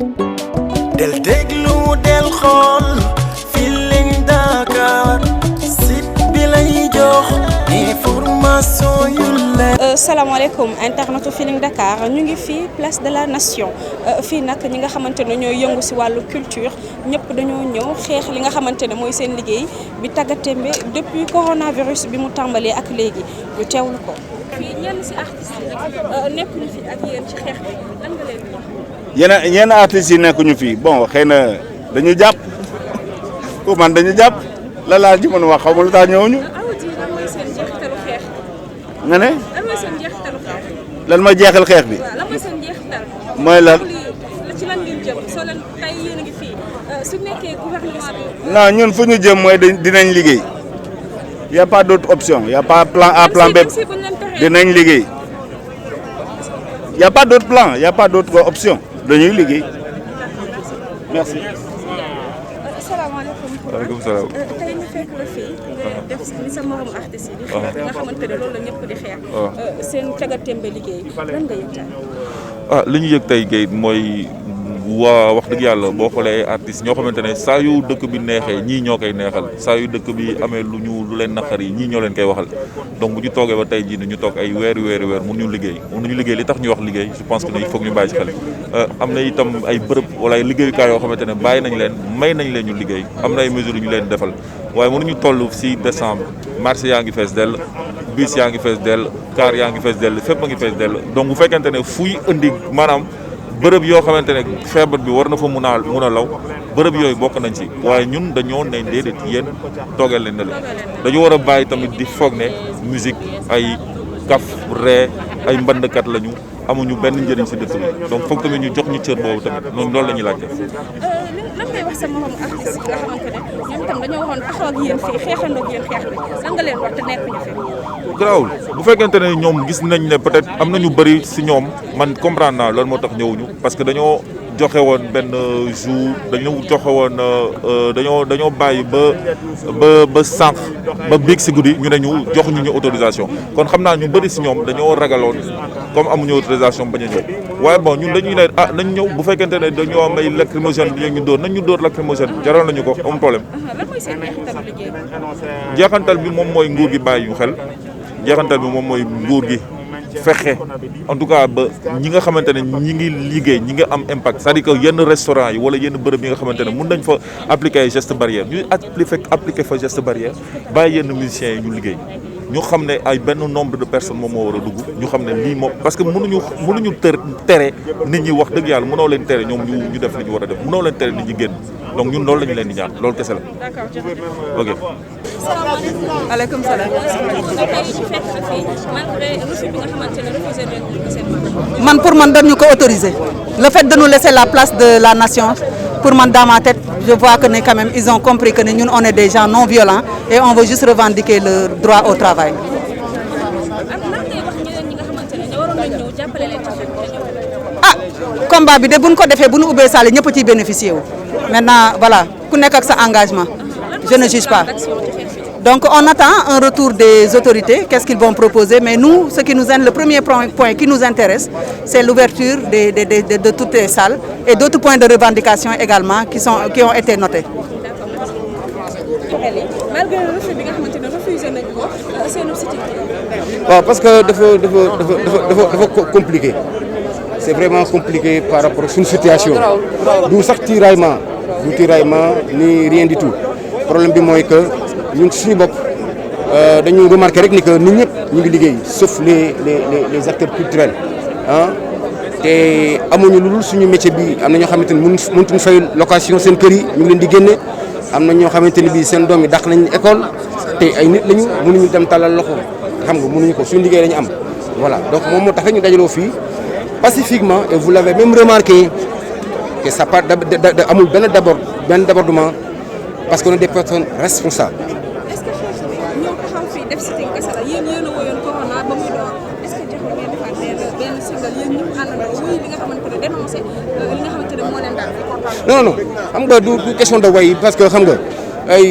del déglu del xool Feeling Dakar site bi lay jox information yu leer. Salaamaaleykum internetu Feeling Dakar ñu ngi fii place de la nation fii nag ñi nga xamante ne ñooy yëngu si wàllu culture ñëpp dañoo ñëw xeex li nga xamante ne mooy seen liggéey bi tàggatémbe depuis coronavirus bi mu tàmbalee ak léegi ñu teewlu ko. fii ñenn si artistes yi nekkuñu fi ak yéen ci xeex bi lan nga leen di wax. yenn artistes yi nekkuñu fii bon xëy na dañu jàpp pour man dañu jàpp la laa ci mën wax xaw ma lu tax ñëwuñu. lan mooy seen jeexitalu xeex. nga ne. lan mooy seen jeexitalu xeex. lan mooy jeexal xeex bi. waaw lan mooy seen jeexital. mooy lan. ci lan ngeen jëm soo leen tey yéen a ngi fii su nekkee gouvernement bi. non ñun fu ñu jëm mooy dinañ liggéey y a pas d'autre option y a pas plan A plan B dinañ liggéey y a pas d'autre plan y a pas d'autre option dañuy liggéey merci. asalaamaaleykum. waaleykum salaam. tey ñu fekk la fii nga def ni sa morom artistes yi di xeex nga xamante ne loolu la ñëpp di xeex. seen cagatémbe liggéey lan nga yëg tey. li ñu yëg tey Guèye mooy waa wax dëgg yàlla boo xoolee artistes ñoo xamante ne saa yu dëkk bi neexee ñii ñoo koy neexal saa yu dëkk bi amee lu leen naqar yi ñii ñoo leen koy waxal donc bu ñu toogee ba tey jii ñu toog ay weeri mënuñu liggéey li tax ñu wax liggéey je pense que ne il faut que ñu bàyyi ci xel am na itam ay bërëb wala ay liggéeyukaay yoo xamante ne bàyyi nañ leen may nañ leen ñu liggéey am na ay mesures yu ñu leen defal waaye mënuñu toll si décembre marché yaa ngi fees dell bus yaa ngi fees dell car yaa ngi fees dell fépp a ngi fees dell donc bu fekkente ne fuy indi maanaam bërëb yoo xamante ne feebar bi war na fa mun a law bërëb yooyu bokk nañ ci waaye ñun dañoo ne déedéet yéen toogeel leen ne la dañu war a bàyyi tamit di foog ne musique ay kaf ree ay mbandkat lañu amuñu benn njëriñ si dëkk bi donc foog tamit ñu jox ñu cër boobu tamit noonu loolu la ñuy laajte. lan ngay wax sa moromu artiste yi nga xamante ne ñoom tam dañoo waxoon taxaw ak yéen fii xeexandoo ak yéen xeex bi lan nga leen wax te nekkuñu fi. garaawul bu fekkente ne ñoom gis nañ ne peut-être am na ñu bëri si ñoom man comprendre naa loolu moo tax ñëwuñu parce que dañoo joxe woon benn jour dañoo bàyyi ba sànq ba biig si guddi ñu ne ñu joxuñu ñu autorisation kon xam naa ñu bëri si ñoom dañoo ragaloon comme amuñu autorisation bañ a ñëw waaye bon ñun dañuy ne nañ ñëw bu fekkente ne dañoo am ay lacrymogène bi ñu dóor nañ ñu dóor lacrymogène jaral nañu ko amul problème. lan mooy seen jeexitalu liggéey. jeexantal bi moom mooy nguur gi bàyyi ñu xel jeexantal bi moom mooy nguur gi fexe en tout cas ba ñi nga xamante ne ñi ngi liggéey ñi nga am impact c'est-à-dire que yenn restaurant yi wala yenn bërëb yi nga xamante ne mun nañ fa appliquer ay geste barrière ñuy appliquer fa geste barrière bàyyi yenn musiciens yi ñu liggéey ñu xam ne ay benn nombre de personnes moom moo war a dugg ñu xam ne lii moom parce que mënuñu tere nit ñi wax dëgg yàlla mënoo leen tere ñoom ñu def li ñu war a def mënoo leen tere nit ñi génn donc ñun loolu la ñu leen di ñaan loolu kese la. ok. Aleykum salaam. man pour man dañu ko autoriser le fait de nous laisser la place de la nation pour man dans ma tête je vois que ne quand même ils ont compris que ne ñun on est des gens non violents et on veut juste revendiquer le droit au travail. ah combat bi de buñ ko defee bu ñu ubbee salle ñëpp ciy bénéficier wu maintenant voilà ku nekk ak sa engagement je ne juge pas. Donc on attend un retour des autorités, qu'est-ce qu'ils vont proposer, mais nous, ce qui nous intéresse, le premier point qui nous intéresse, c'est l'ouverture de toutes les salles et d'autres points de revendication également qui ont été notés. Malgré le refus bi nga xamante ne refusé nañ ko seen site. waaw parce que dafa compliqué c'est vraiment compliqué par rapport ak suñu situation du sax tiraillement ni rien du tout problème bi mooy que ñun suñu bopp dañu remarqué rek ni que nit ñëpp ñu ngi liggéey sauf les acteurs culturels ah te amuñu lu dul suñu métier bi am na ñoo xamante ni mëntuñu fay location seen kër yi ñu ngi leen di génne am na ñoo xamante ni bii seen doom yi dàq nañ école te ay nit lañu mënuñu dem tàllal loxo xam nga mënuñu ko suñu liggéey lañu am voilà donc moom moo tax rek ñu dajaloo fii pacifiquement et vous l'avez même remarqué que ça part amul benn débordement parce qu'on est des personnes responsables. Est-ce que ñoo taxaw fii def sitting kese la yéen a woyoon corona ba muy door est-ce que jox ngeen defaat benn single yéen ñëpp àndandoo wuy li nga xamante ne dénoncé li nga xamante ne moo leen daal. non xam nga du question de way parce que xam nga ay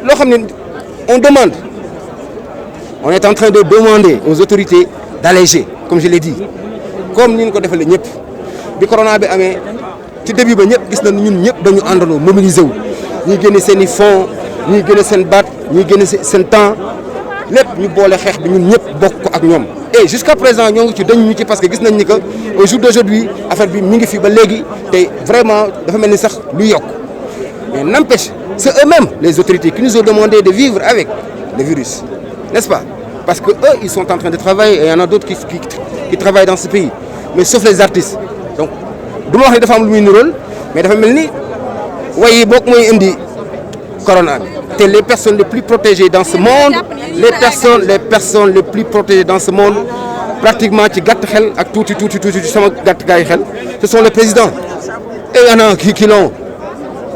loo xam ne on est en train de demander aux autorités d'alléger comme je l'ai dit comme ni ñu ko defalee ñëpp bi corona bi amee ci début ba ñëpp gis nañu ñun ñëpp dañu àndandoo mobiliser wu ñuy génne seen i fonds ñuy génne seen baat ñuy génne seen temps lépp ñu boole xeex bi ñun ñëpp bokk ko ak ñoom. et jusqu'à présent ñoo ngi ci dañu ñu ci parce que gis nañ ni que au jour d'aujourd'hui affaire bi mi ngi fi ba léegi te vraiment dafa mel ni sax lu yokk mais n'empêche c'est eux-mêmes les autorités qui nous ont demandé de vivre avec le virus, n'est-ce pas? Parce que eux ils sont en train de travailler et il y en a d'autres qui travaillent dans ce pays mais sauf les artistes. Donc du ma wax ne dafa am lu muy niróol mais dafa mel ni way yi bokk mooy indi corona bi te les personnes les plus protégées dans ce monde les personnes les plus protégées dans ce monde pratiquement ci gàtt xel ak tuuti sama gàtt gaay xel ce sont les présidents et il y en a qui l'ont.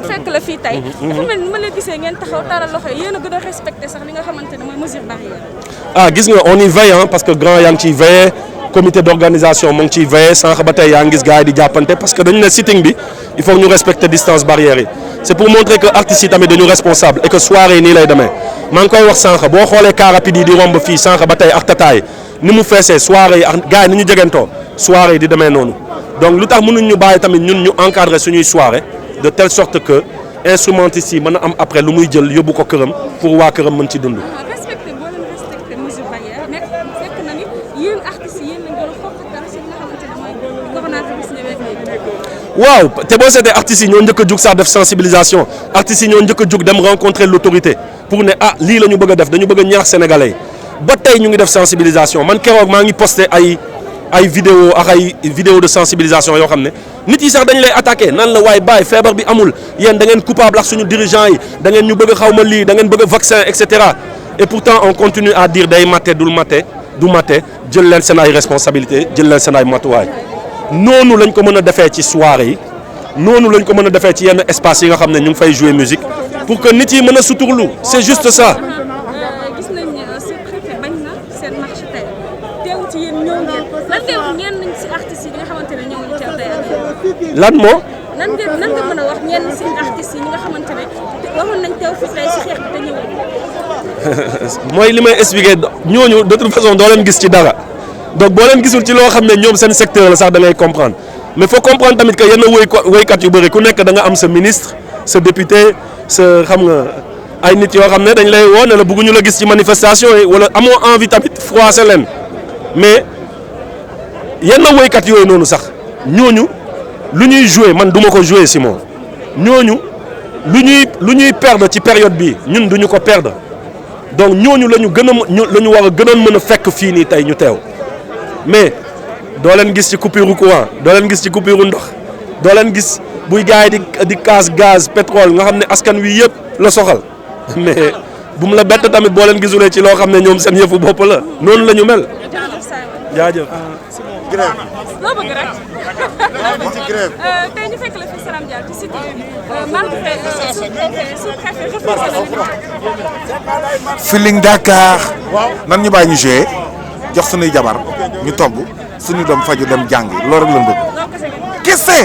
fekk la fii tey. dafa mel ni ma la gisee ngeen taxaw taalal loxo yi yéen a gën a respecté sax li nga xamante ne mooy mesure barrière. gis nga on y veille parce que grand yaa ngi ciy veillé comité d'organisation mu ngi ciy veillé sànq ba tey yaa ngi gis gars yi di jàppante parce que dañu ne sitting bi il faut ñu respecter distance barrière yi c'est pour montrer que artistes yi tamit dañu responsable et que soirée yi nii lay demee maa ngi koy wax sànq boo xoolee car rapide yi di romb fii sànq ba tey ak tataay ni mu feesee soirée yi ak gars yi ni ñu jegantoo soirée yi di demee noonu donc lu tax mënuñ ñu bàyyi tamit ñun ñu encadrer suñuy soirée de telle sorte que instrumentistes yi mën a am après lu muy jël yóbbu ko këram pour waa këram mën ci dund. respecté boo leen respecté mesure barrière nekk fekk na ni yéen artistes yi yéen lañ gën a xoqatal si li nga xamante ne mooy coronavirus ñëwee léegi. waaw te boo seetee artistes yi ñoo njëkk a jug sax def sensibilisation artistes yi ñoo njëkk a jug dem rencontrer l'autorité pour ne lii la ñu bëgg a def dañu bëgg a ñaax sénégalais yi ba tey ñu ngi def sensibilisation man keroog maa ngi posté ay vidéo ak ay vidéo de sensibilisation yoo xam ne nit yi sax dañ lay attaqué nan la waaye bàyyi feebar bi amul yéen da ngeen coupable ak suñu dirigeants yi da ngeen ñu bëgg a xaw ma lii da ngeen bëgg a vaccin et cetera et pourtant on continue à dire day matte du matte jël leen seen ay responsabilité jël leen seen ay matuwaay noonu lañ ko mën a defee ci soirée yi noonu lañ ko mën a defee ci yenn espace yi nga xam ne ñu ngi fay jouer musique pour que nit yi mën a suturlu c'est juste ça. gis nañ seen préfet bañ na seen marché tey teew ci yéen ñëw ngeen lan ngay wax ñenn nañ si artistes yi nga xamante ne ñëwuñu teew tey lan moo. nan nga mën a wax ñenn si artistes yi nga xamante ne waxoon nañ teew fii tey si xeex bi te ñëwuñu. mooy li may expliquer ñooñu de toute façon doo leen gis ci dara donc boo leen gisul ci loo xam ne ñoom seen secteur la sax da ngay comprendre mais faut comprendre tamit que yenn woykat yu bëri ku nekk da nga am sa ministre sa député sa xam nga ay nit yoo xam ne dañ lay woo ne la bëgguñu la gis ci manifestation yi wala amoo envie tamit froisser leen mais yenn woykat yooyu noonu sax ñooñu lu ñuy jouer man duma ko jouer si moom ñooñu lu ñuy perdre ci période bii ñun duñu ko perdre donc ñooñu la ñu gën a la ñu war a gënoon mën a fekk fii nii tey ñu teew mais doo leen gis ci coupure courant doo leen gis ci coupure ndox doo leen gis buy gars yi di casse gaz pétrole nga xam ne askan wi yëpp la soxal mais bu mu la bett tamit boo leen gisulee ci loo xam ne ñoom seen yëfu bopp la noonu la ñu mel. jaajëf. grève. loo bëgg rek. ci grève. tey ñu fekk la fi Salam Diallo ci cité malgré sous-préfet refusé na. Feeling Dakar nan ñu bàyyi ñu jouer jox suñuy jabar ñu togg suñu doom faju dem jàngi loolu rek lañ bëgg. kese.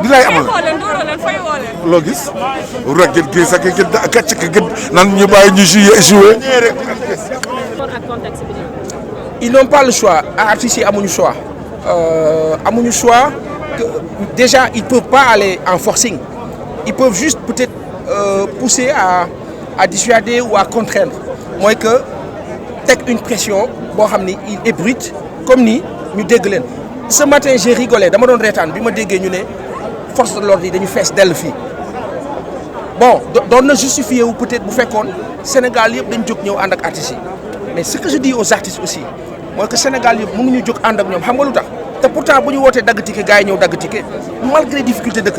di lay amal loo gis. rek gën gis ak gën nan ñu bàyyi ñu jouer. Ils n'ont pas le choix artistes yi amuñu choix que déjà ils peuvent pas aller en forcing ils peuvent juste peut-être pousser à dissuader ou à contraindre mooy que teg une pression boo xam ni il ébruite comme ni ñu dégg leen ce matin j'ai rigolé dama doon reetaan bi ma déggee ñu ne force de l'ordre yi dañu fees dell fii bon doon na justifier wu peut-être bu fekkoon Sénégal yëpp dañ jóg ñëw ànd ak artistes yi mais ce que je dis aux artistes aussi mooy que Sénégal yëpp mënuñu jóg ànd ak ñoom xam nga lu tax te pourtant bu ñu wootee dagg ticket gars yi ñëw dagg ticket malgré difficulté dëkk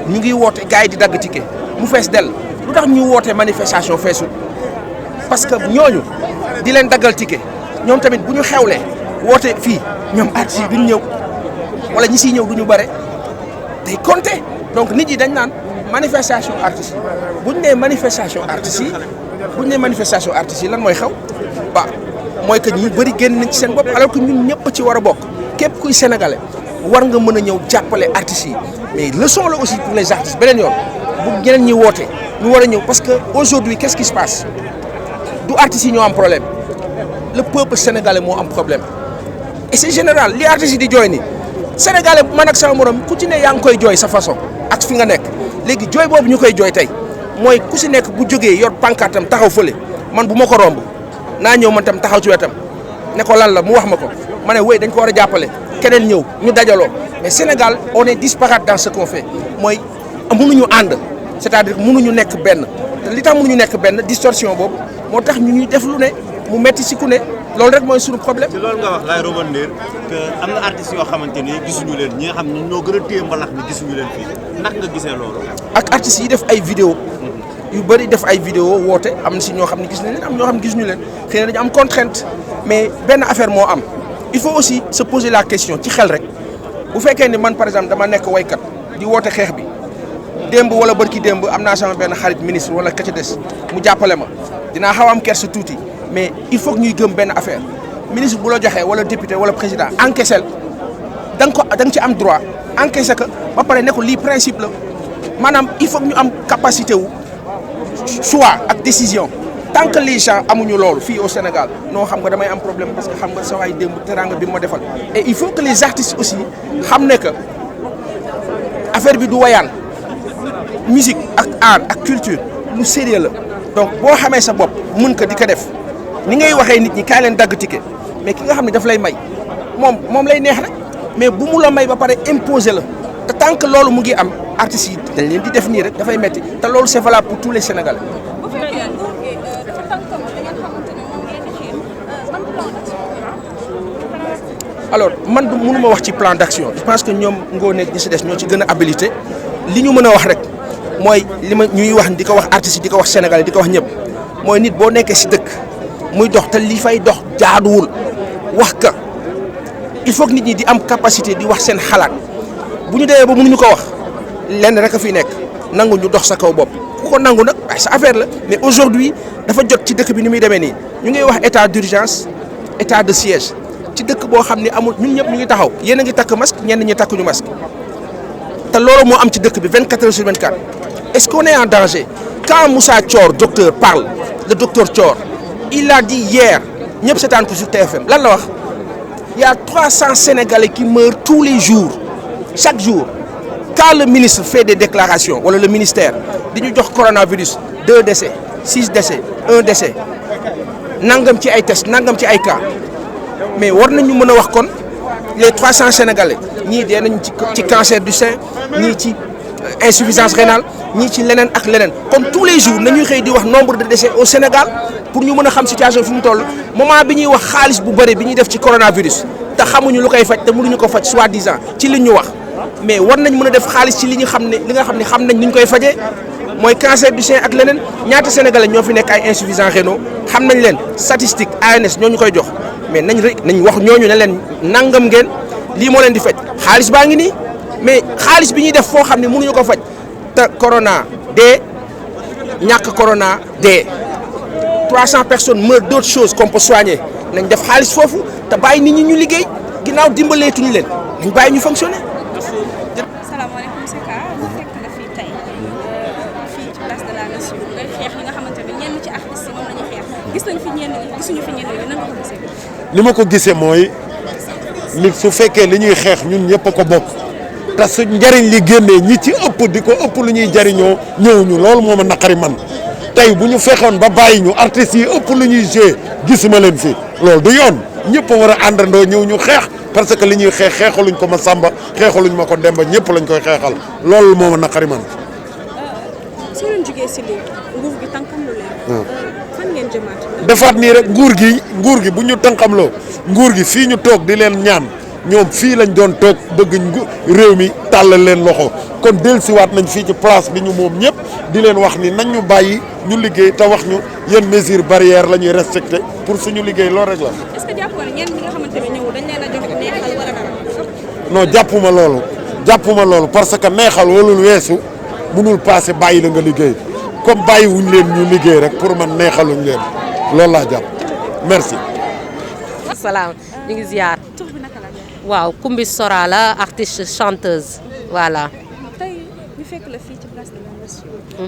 bi ñu ngi woote gars yi di dagg ticket mu fees dell lu tax ñu wootee manifestation feesul parce que ñooñu di leen daggal ticket ñoom tamit bu ñu xewlee woote fii ñoom artistes yi duñ ñëw wala ñi siy ñëw du ñu bare day compter donc nit yi dañ naan manifestation artistes yi bu ñu nee manifestation artistes yi lan mooy xew ba mooy que ñu bëri génn nañ ci seen bopp alors que ñun ñëpp ci war a bokk képp kuy sénégalais war nga mën a ñëw jàppale artistes yi mais leçon la aussi pour les artistes beneen yoon bu ñeneen ñi woote ñu war a ñëw parce que aujourd'hui qu'est-ce qui se passe du artistes yi ñoo am problème le peuple sénégalais moo am problème et c'est général li artistes yi di jooy ni Sénégalais man ak sama morom ku ci ne yaa ngi koy jooy sa façon ak fi nga nekk léegi jooy boobu ñu koy jooy tey mooy ku si nekk bu jógee yor pancartam taxaw fële man bu ma ko romb naa ñëw man tam taxaw ci wetam ne ko lan la mu wax ma ko ma ne wéy dañ ko war a jàppale keneen ñëw ñu dajaloo mais Sénégal on est disparate dans ce qu'on fait mooy mënuñu ànd c'est-à-dire mënuñu nekk benn te li tax mënuñu nekk benn distorsion boobu moo tax ñu ñuy def lu ne mu metti si ku ne loolu rek mooy suñu problème. ci loolu nga wax laay rebondir que am na artistes yoo xamante ni gisuñu leen ñi nga xam ne ñoo gën a téye mbalax mi gisuñu leen fii ndax nga gisee loolu. ak artistes yi def ay vidéo yu bëri def ay vidéo woote am na si ñoo xam ne gis nañ leen am ñoo xam ne gisuñu leen xëy na dañu am contrainte mais benn affaire moo am il faut aussi se poser la question ci xel rek bu fekkee ni man par exemple dama nekk waykat di woote xeex bi démb wala bërki démb am naa sama benn xarit ministre wala ka ca des mu jàppale ma dinaa xaw am kersa tuuti mais il faut que ñuy gëm benn affaire ministre bu la joxee wala député wala président encaissé da nga ci am droit encaissé que ba pare ne ko lii principe la maanaam il faut que ñu am capacité wu choix ak décision tant que les gens amuñu loolu fii au Sénégal non xam nga damay am problème parce que xam nga sa waay démb teranga bi ma defal et il faut que les artistes aussi xam ne que affaire bi du wayaan musique ak art ak culture lu sérieux la donc boo xamee sa bopp mën ko di ko def ni ngay waxee nit ñi kaay leen dagg ticket mais ki nga xam ne daf lay may moom lay neex rek mais bu mu la may ba pare imposer la te tant que loolu mu ngi am artistes yi dañ leen di def nii rek dafay metti te loolu c'est valable pour tous les Sénégalais. alors man du mënuma wax ci plan d'action je pense que ñoom ngoo nekk ñi si des ñoo ci gën a habilité li ñu mën a wax rek mooy li ma ñuy wax di ko wax artistes yi di ko wax Sénégalais di ko wax ñëpp mooy nit boo nekkee si dëkk muy dox te li fay dox jaaduwul wax ka il faut que nit ñi di am capacité di wax seen xalaat bu ñu demee ba mënuñu ko wax lenn rek a fi nekk nangu ñu dox sa kaw bopp ku ko nangu nag ay sa affaire la mais aujourd'hui dafa jot ci dëkk bi ni muy demee nii ñu ngi wax état d'urgence état de siège ci dëkk boo xam ne amul ñun ñëpp ñu ngi taxaw yéen a ngi takk masque ñenn ñi takkuñu masque te loolu moo am ci dëkk bi 24 heures sur 24 est-ce qu'on est en danger quand Moussa Thior docteur parle le docteur Thior il a dit hier ñëpp seetaan ko sur TFM lan la wax il y a 300 Sénégalais qui meurent tous les jours chaque jour quand le ministre fait des déclarations wala le ministère di ñu jox coronavirus 2 décès 6 décès 1 décès nangam ci ay tests nangam ci ay cas mais war nañu mën a wax kon les 300 Sénégalais ñii dee nañ ci cancer du sein ñii ci insuffisance rénale ñii ci leneen ak leneen comme tous les jours nañuy xëy di wax nombre de décès au Sénégal pour ñu mën a xam situation fi mu toll moment bi ñuy wax xaalis bu bëri bi ñuy def ci coronavirus te xamuñu lu koy faj te mënuñu ko faj soi-disant ci li ñu wax mais war nañ mën a def xaalis ci li nga xam ne xam nañ ni ñu koy fajee mooy cancer du sein ak leneen ñaata Sénégalais ñoo fi nekk ay insuffisants rénaux xam nañ leen statistique ANS ñoo ñu koy jox mais nañ wax ñooñu ne leen nangam ngeen lii moo leen di faj xaalis baa ngi nii mais xaalis bi ñuy def foo xam ne mënuñu ko faj te corona dee ñàkk corona dee 300 personnes meurent d'autres choses qu'on peut soigner nañ def xaalis foofu te bàyyi nit ñi ñu liggéey ginnaaw dimbaleetuñu leen nañ bàyyi ñu fonctionner. salaamaaleykum Secka bu fekk la fii tey fii ci place de la nation ngay xeex li nga xamante ne ñenn ci artistes yi moom la ñuy xeex gis nañ fi ñenn ñi gisuñu fi ñenn ñi nan nga ko gisee. li ma ko gisee mooy li su fekkee li ñuy xeex ñun ñëpp a ko bokk te su njariñ li génnee ñi ci ëpp di ko ëpp lu ñuy jariñoo ñëwuñu loolu moo ma naqari man tey bu ñu fexoon ba bàyyi ñu artistes yi ëpp lu ñuy joué gisuma leen fi loolu du yoon ñëpp a war a àndandoo ñëw ñu xeex parce que li ñuy xeex xeexaluñ ko ma Samba xeexaluñ ma ko Demba ñëpp lañ koy xeexal loolu moo ma naqari man. soo leen jugee si lii nguur gi tànkam lu leen. fan ngeen jëmaat. defaat nii rek nguur gi bu ñu tànkamloo nguur gi fii ñu toog di leen ñaan ñoom fii lañ doon toog bëgg réew mi tàllal leen loxo kon dellusiwaat nañ fii ci place bi ñu moom ñëpp di leen wax ni nañ ñu bàyyi ñu liggéey te wax ñu yenn mesures barrières la ñuy respecté pour suñu liggéey loolu rek la. est-ce que jàpp nga ñenn ñi nga xamante ne ñëw dañ leen a jox neexal wala dara. non jàppuma loolu parce que neexal walul weesu mënul passé bàyyi la nga liggéey comme bàyyi wuñ leen ñu liggéey rek pour man neexaluñ leen loolu laa jàpp merci. salaam ñu ngi ziar. tur bi naka la. waaw Koumbi Sora la artiste chanteuse voilà. tey ñu fekk la fii ci place de la nation. nga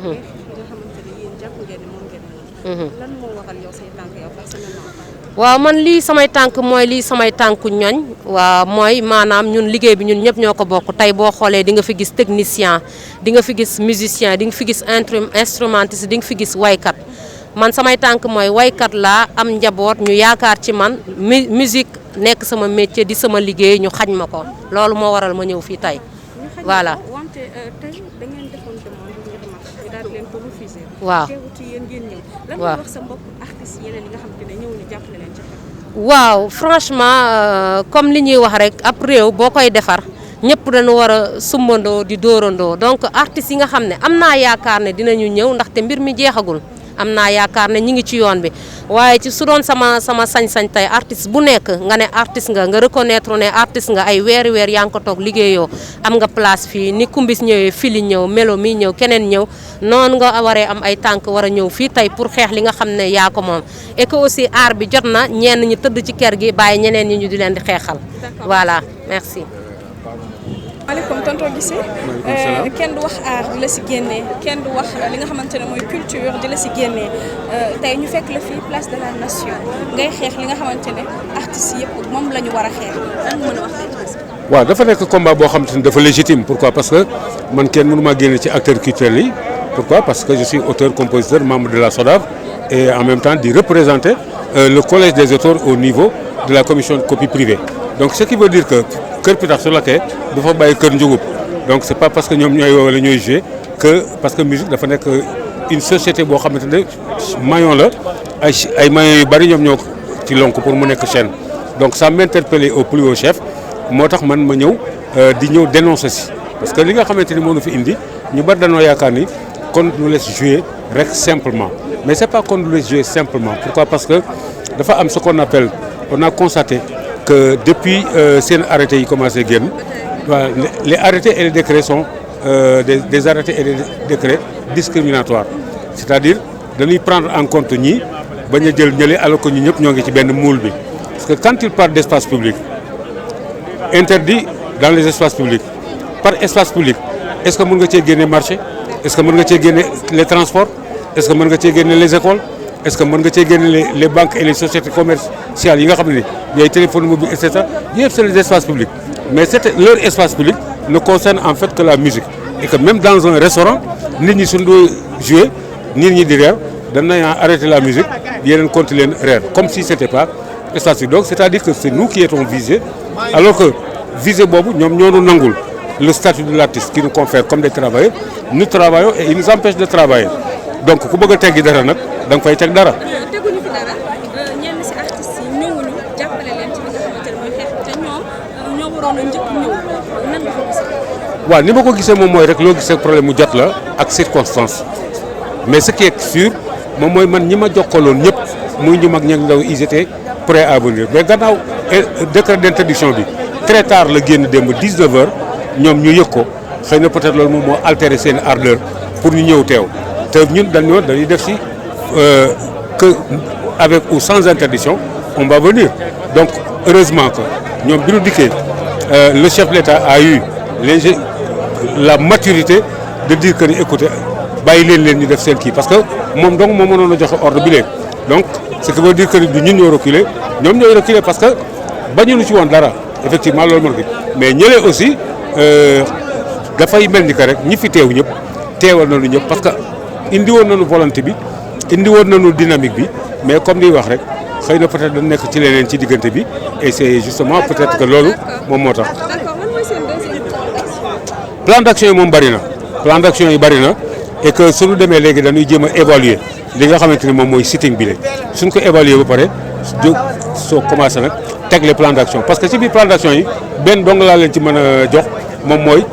xamante ne yéen jàpp ngeen ne moom ngeen lan moo waral yow say tànk yow personnellement. waaw man lii samay tànk mooy lii samay tànku ñoñ waaw mooy maanaam ñun liggéey bi ñun ñëpp ñoo ko bokk tey boo xoolee di nga fi gis technicien di nga fi gis musicien di nga fi gis instrumentiste di nga fi gis waykat man samay tànk mooy waykat laa am njaboot ñu yaakaar ci man musique nekk sama métier di sama liggéey ñu xañ ma ko loolu moo waral ma ñëw fii tey voilà. wante tey da ngeen defoon demande ngir marche ñu daal di leen ko refuser. waaw teewuti yéen ngeen ñëw. lan waaw nga wax sa mbokk artistes yeneen yi nga xam ne ñëw na jàppale leen ci waaw franchement comme li ñuy wax rek ab réew boo koy defar ñëpp dañu war a sumbandoo di dóorandoo donc artistes yi nga xam ne am naa yaakaar ne dinañu ñëw ndaxte mbir mi jeexagul am naa yaakaar ne ñi ngi ci yoon bi waaye ci su doon sama sañ-sañ tey artiste bu nekk nga ne artiste nga reconnaître ne artiste nga ay weeri weer yaa ngi ko toog liggéeyoo am nga place fii ni Kumbis ñëwee Fili ñëw Melo mi ñëw keneen ñëw noonu nga waree am ay tànk war a ñëw fii tey pour xeex li nga xam ne yaa ko moom et que aussi art bi jot na ñenn ñi tëdd ci kër gi bàyyi ñeneen ñi ñu di leen di xeexal voilà merci. maaleykum tonton Guissé kenn du wax art di la si génnee kenn du wax li nga xamante ne mooy culture di la si génnee tey ñu fekk la fii place de la nation ngay xeex li nga xamante ne artistes yëpp moom la ñu war a xeex lan nga mën a wax tey. waaw dafa nekk combat boo xamante ni dafa légitime pourquoi parce que man kenn mënu maa génne ci acteur culturel yi pourquoi parce que je suis auteur compositeur membre de la SODAV et en même temps di représenter le collège des auteurs au niveau de la commission de copie privée donc ce qui veut dire que Kër Pitax su lakkee du fa bàyyi Kër Njugub donc c'est pas parce que ñoom ñooy wala ñooy jouer que parce que musique dafa nekk une société boo xamante ne maillon la ay maillons yu bari ñoom ñoo ci lonk pour mu nekk chaîne donc ça m'interpellait au plus haut chef moo tax man ma ñëw di ñëw dénoncer si parce que li nga xamante ni moo ñu fi indi ñu bari dañoo yaakaar ni kon nous laisse jouer rek simplement mais c'est pas qu'on nous laisse jouer simplement pourquoi parce que dafa am ce qu'on appelle on a constaté que depuis seen arrêtés yi commencé génn waaw les arrêtés et les décrets sont des arrêtés et des décrets discriminatoires c'est-à-dire dañuy prendre en compte ñi bañ a jël ñële alors que ñu ñëpp ñoo ngi ci benn moule bi parce que quand il parle d'espace public interdit dans les espaces publics par espace public est-ce que mën nga cee génne marché est-ce que mën nga cee génne les transports est-ce que mën nga cee génne les écoles est-ce que mën nga cee génne les banques et les sociétés commerciales yi nga xam ne yooyu téléphone mobile et cetera yëpp c'est les espaces publics mais leur espace public ne concerne en fait que la musique et que même dans un restaurant nit ñi suñu doon jouer nit ñi di reer danañ arrêter la musique yeneen continuer leen reer comme si c'était pas espace public donc c'est-à-dire que c'est nous qui étions visés alors que visé boobu ñoom ñoo ñu nangul le statut de l'artiste qui nous confère comme des travailleurs nous travaillons et ils nous empêchent de travailler donc ku bëgg a teggi dara nag da nga fay teg dara. teguñu fi dara ñenn si artistes yi ñëwuñu jàppale leen ci li nga xamante ne mooy xeex te ñoom ñoo waroon a njëkk ñëw nan nga ko gisee. waaw ni ma ko gisee moom mooy rek loo gisee problème mu jot la ak circonstance mais ce qui est sûr moom mooy man ñi ma jokkaloon ñëpp muy ñu mag ña ndaw ils étaient prêts à venir mais gannaaw décret d'interdiction bi très tard la génn démb 19h ñoom ñu yëg ko xëy na peut-être loolu moom moo altéré seen ardeur pour ñu ñëw teew te ñun dañuy def si que avec ou sans interdiction on va venir donc heureusement que ñoom bi ñu dikkee le chef de l'État a eu la maturité de dire que ni écoutez bàyyi leen ñu def seen kii parce que moom donc moo mënoon a joxe ordre bi léegi donc ce qui veut dire que ni du ñun ñoo reculer ñoom ñooy reculer parce que bañu ci woon dara effectivement loolu moo mais ñëlee aussi dafay mel ni que rek ñi fi teew ñëpp teewal nañu ñëpp parce que indi woon nañu volonté bi indi woon nañu dynamique bi mais comme ni wax rek xëy na peut-être dañ nekk ci leneen ci diggante bi et c'est justement peut-être que loolu moom moo tax. plan d'action yi moom bari na plan d'action yi bari na et que suñu demee léegi dañuy jéem a évaluer li nga xamante ni moom mooy sitting bi la suñ ko évaluer ba pare soo commencé nag teg les plans d'action parce que ci biir plan d'action yi benn dong laa leen ci mën a jox moom mooy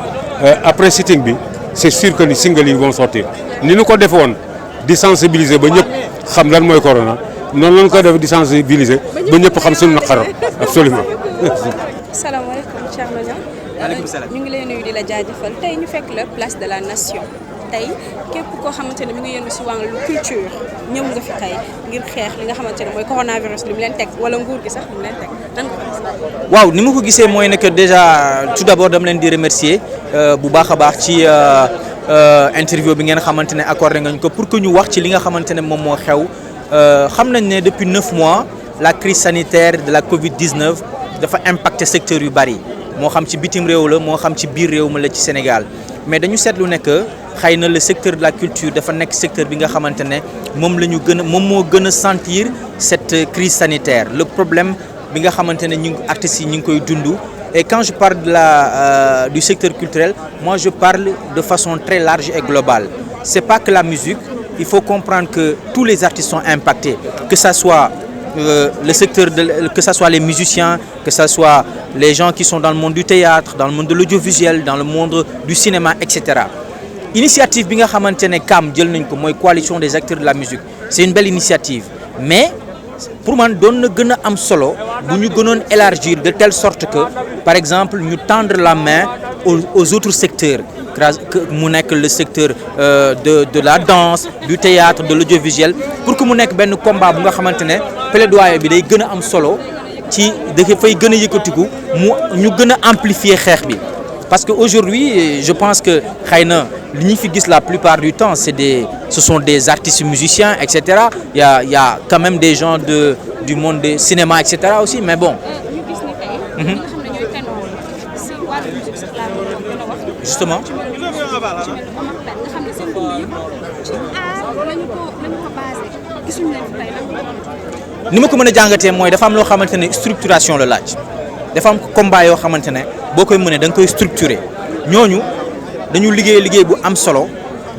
après sitting bi c'est sûr que ni single yi vont sortir ni ñu ko defe woon di sensibiliser ba ñëpp xam lan mooy corona noonu lañu koy def di sensibiliser ba ñëpp xam suñu naqar absolument. salaamaaleykum Thierno Niang. maaleykum salaam ñu ngi lay nuyu di la jaajëfal tey ñu fekk la place de la nation tey képp koo xamante ne mi ngi yëngu si wàllu culture ñëw nga fi tey ngir xeex li nga xamante ne mooy coronavirus li mu leen teg wala nguur gi sax li mu leen teg nan nga ko gis. waaw ni ma ko gisee mooy ne que déjà tout d'abord dama leen di remercier bu baax a baax ci interview bi ngeen xamante ne accordé ngañ ko pour que ñu wax ci li nga xamante ne moom moo xew xam nañ ne depuis 9 mois la crise sanitaire de la Covid-19 dafa impacté secteur yu bari moo xam ci bitim réew la moo xam ci biir réew ma la ci Sénégal mais dañu seetlu ne que xëy na le secteur de la culture dafa nekk secteur bi nga xamante ne moom la ñu gën a moom moo gën a sentir cette crise sanitaire le problème bi nga xamante ne ñu artistes yi ñu ngi koy dund. Et quand je parle du secteur culturel, moi je parle de façon très large et globale. C'est pas que la musique, il faut comprendre que tous les artistes sont impactés, que ça soit le secteur, que ça soit les musiciens, que ça soit les gens qui sont dans le monde du théâtre, dans le monde de l'audiovisuel, dans le monde du cinéma, etc. Initiative bi nga xamantene CAM jël nañ ko moy coalition des acteurs de la musique, c'est une belle initiative, mais pour man doon na gën a am solo bu ñu gënoon élargir de telle sorte que par exemple ñu tendre la main aux autres secteurs que mu nekk le secteur de la danse du théâtre de l'audiovisuel pour que mu nekk benn combat bu nga xamante ne plaidoyer bi day gën a am solo ci dafay gën a yëkkatiku mu ñu gën a amplifier xeex bi parce que aujourd'hui je pense que xëy na li ñu fi gis la plupart du temps ce sont des artistes musiciens etc. Il y a quand même des gens du monde du cinéma etc. aussi mais bon. Justement. ni ma ko mën a jàngatee mooy dafa am loo xamante ne structuration la laaj dafa am combat yoo xamante ne boo koy mënee da nga koy structurer ñooñu dañu liggéey bu am solo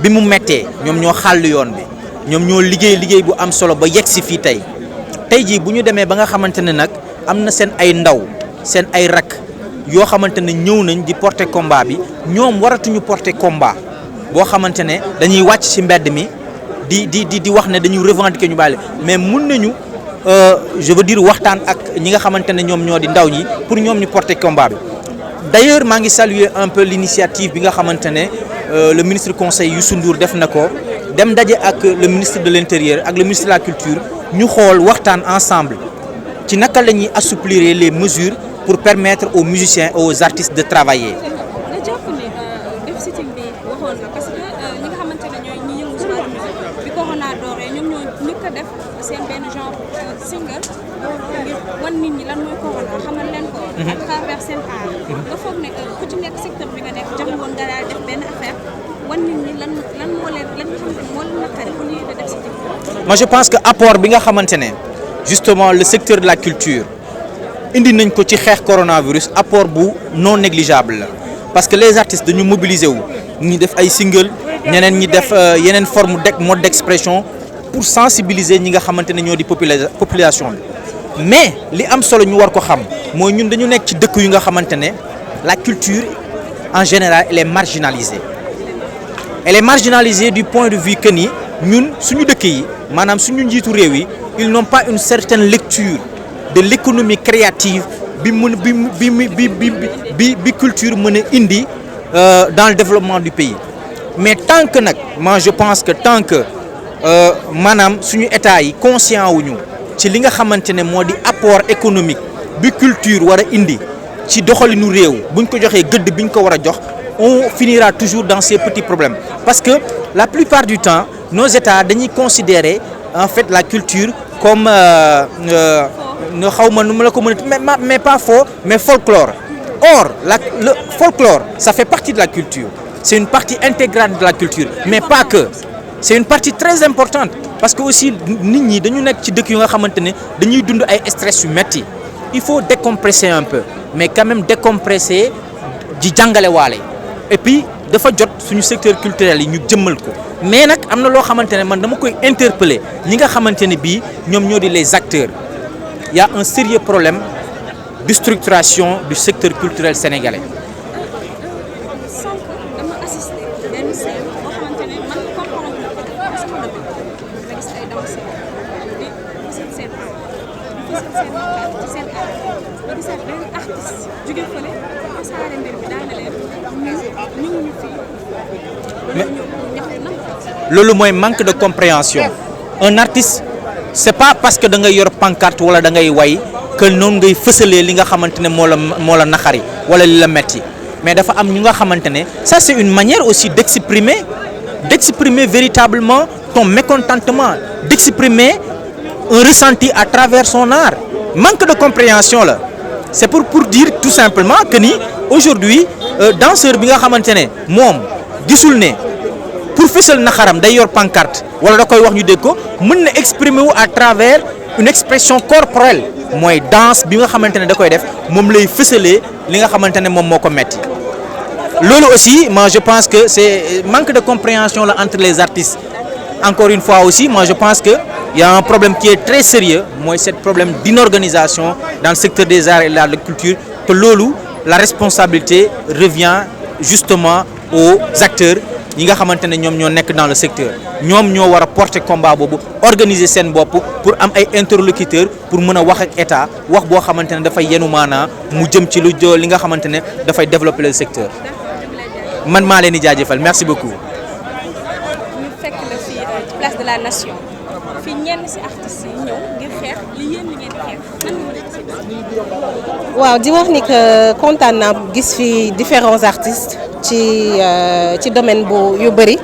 bi mu mettee ñoom ñoo xàll yoon bi ñoom ñoo liggéey bu am solo ba yegg si fii tey jii bu ñu demee ba nga xamante ne nag am na seen ay ndaw seen ay rak yoo xamante ne ñëw nañ di porter combat bi ñoom waratuñu porter combat boo xamante ne dañuy wàcc ci mbedd mi di wax ne dañuy revendiquer ñu bàyyi mais mun nañu je veux dire waxtaan ak ñi nga xamante ne ñoom ñoo di ndaw ñi pour ñoom ñu porter combat bi d'ailleurs maa ngi saluer un peu l'initiative bi nga xamante ne le ministre conseil Youssou Ndour def na ko dem daje ak le ministre de l'intérieur ak le ministre de la culture ñu xool waxtaan ensemble ci naka la ñuy assouplir les mesures pour permettre aux musiciens et aux artistes de travailler. wan nit ñi lan mooy corona xamal leen ko à travers seen art nga foog ne ku ci nekk secteur bi nga nekk jax woon nga daal def benn affaire wan nit ñi lan moo leen lan nga xamante ne moo leen naqari au lieu de def si moi je pense que apport bi nga xamante ne justement le secteur de la culture indi nañ ko ci xeex coronavirus apport bu non négligeable la parce que les artistes dañu mobiliser wu ñi def ay single ñeneen ñi def yeneen forme mode d'expression pour sensibiliser ñi nga xamante ne ñoo di population bi mais li am solo ñu war ko xam mooy ñun dañu nekk ci dëkk yu nga xamante ne la culture en général elle est marginalisée du point de vue que ni ñun suñu dëkk yi maanaam suñu njiitu réew yi ils n'ont pas une certaine lecture de l'économie créative bi mën bi culture mën a indi dans le développement du pays mais tant que nag moi je pense que tant que maanaam suñu état yi conscient wuñu ci li nga xamante ne moo di apport économique bi culture war a indi ci doxalinu réew buñ ko joxee gëdd biñ ko war a jox on finira toujours dans ces petits problèmes parce que la plupart du temps nos états dañuy considérer en fait la culture comme xaw ma nu ma la ko mën a mais pas faux mais folklore or le folklore ça fait partie de la culture c'est une partie intégrante de la culture mais pas que c'est une partie très importante parce que aussi nit ñi dañu nekk ci dëkk yu nga xamante ne dañuy dund ay stress yu metti il faut décompresser un peu mais quand même décompresser di jàngale waale et puis dafa jot suñu secteur culturel yi ñu jëmmal ko mais nag am na loo xamante ne man dama koy interpeller ñi nga xamante ne bii ñoom ñoo di les acteurs il y a un sérieux problème de structuration du secteur culturel sénégalais. loolu mooy manque de compréhension un artiste c'est pas parce que da ngay yor pancarte wala da ngay way que noonu ngay fësalee li nga xamante ne moo la naqari wala li la metti mais dafa am ñu nga xamante ne ça c'est une manière aussi d'exprimer véritablement ton mécontentement, d'exprimer un ressenti à travers son art. Manque de compréhension là. C'est pour dire tout simplement que ni aujourd'hui danseur bi nga xamantene mom gisul ne pour fessel naxaram day yor pancarte wala da koy wax ñu dégg ko mën na exprimer wu à travers une expression corporelle moy danse bi nga xamantene da koy def mom lay fesselee li nga xamantene mom moko metti. Lolo aussi moi je pense que c'est manque de compréhension là entre les artistes. Encore une fois aussi moi je pense que il y a un problème qui est très sérieux, moi c'est le problème d'inorganisation dans le secteur des arts et de la culture, que lolo, la responsabilité revient justement aux acteurs qui sont dans le secteur. Nous devons porter le combat, organiser sen bop pour am ay interlocuteurs pour mëna wax ak état wax bo xamantene da fay yenu mana mu jëm ci lu li nga xamantene da fay développer le secteur. Man ma leni jajeufal, merci beaucoup. Ñu fekk la fi place de la nation. Fi ñenn ci artistes yi ñëw ngir xeex li yéen li ngeen xeex nan nga mën a waaw di wax ni que kontaan naa gis fi différents artistes ci domaine bu yu bëri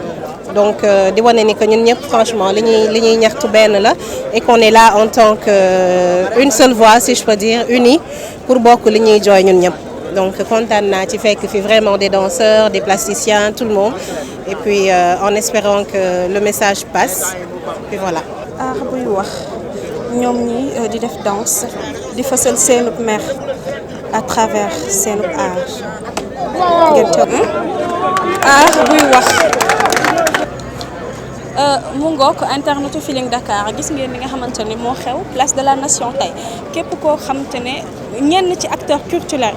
donc di wane ni que ñun ñëpp franchement li ñuy ñaxtu benn la et qu'on est là en tant que une seule voix si je peux dire unie pour bokk li ñuy jooy ñun ñëpp donc kontaan naa ci fekk fi vraiment des danseurs des plasticiens tout le monde et puis en espérant que le message passe puis voilà. art buy wax ñoom ñi di def danse di fësal seenub mer à travers seenub art ngeen toog art buy wax mu ngoog internetu Feeling Dakar gis ngeen li nga xamante ne moo xew place de la nation tey képp koo xamante ne ñenn ci acteurs culturels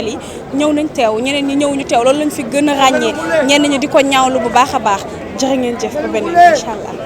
yi ñëw nañ teew ñeneen ñi ñëw ñu teew loolu lañ fi gën a ràññee ñenn ñi di ko ñaawlu bu baax a baax jërë ngeen jëf ba beneen incha allah.